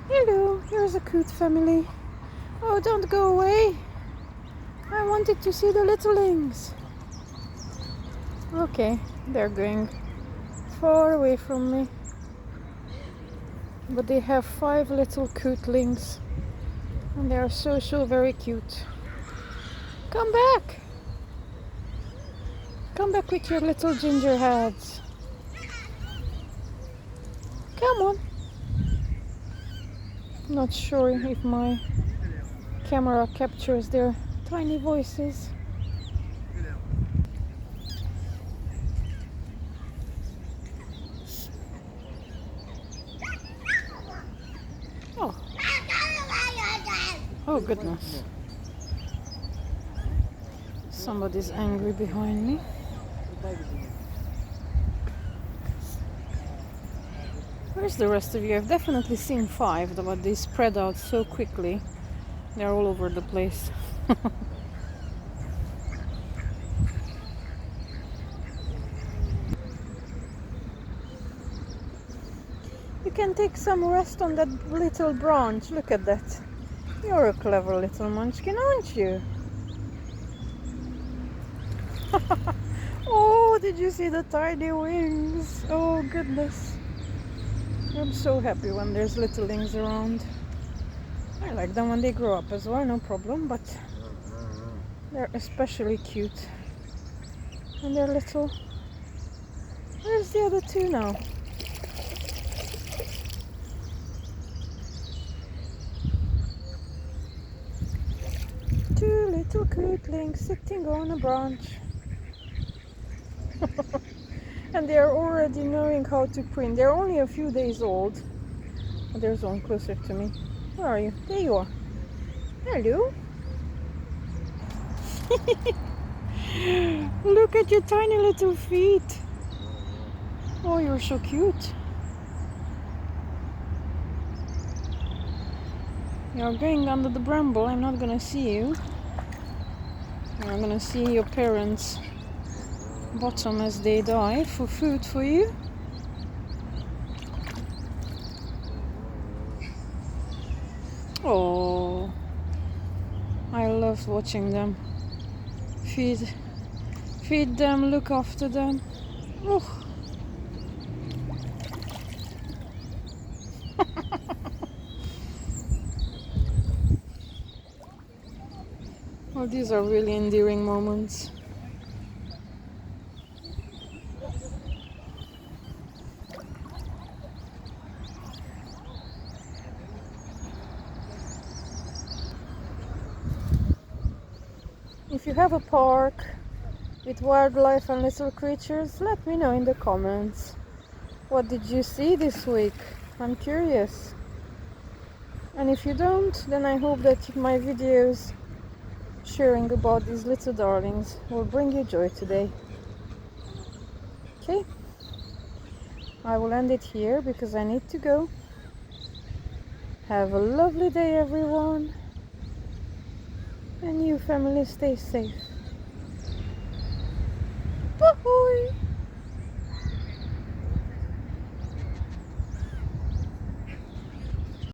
Hello, here's a Coot family. Oh, don't go away. I wanted to see the littlings. Okay, they're going far away from me. But they have 5 little Cootlings. And they are so very cute. Come back! Come back with your little ginger heads. Come on. Not sure if my camera captures their tiny voices. Oh. Oh goodness. Somebody's angry behind me. Where's the rest of you? I've definitely seen 5, but they spread out so quickly. They're all over the place. You can take some rest on that little branch. Look at that. You're a clever little munchkin, aren't you? Oh, did you see the tiny wings? Oh goodness. I'm so happy when there's littlings around. I like them when they grow up as well, no problem, but they're especially cute. And they're little. Where's the other 2 now? Two little Cootlings sitting on a branch. And they are already knowing how to preen. They're only a few days old. Oh, there's one closer to me. Where are you? There you are. Hello. Look at your tiny little feet. Oh, you're so cute. You're going under the bramble. I'm not gonna see you. I'm gonna see your parents' bottom as they dive for food for you. Oh, I love watching them. Feed them, look after them. Oh. Oh, these are really endearing moments. If you have a park with wildlife and little creatures, let me know in the comments. What did you see this week? I'm curious. And if you don't, then I hope that my videos sharing about these little darlings will bring you joy today. Okay? I will end it here because I need to go. Have a lovely day, everyone. And you, family, stay safe.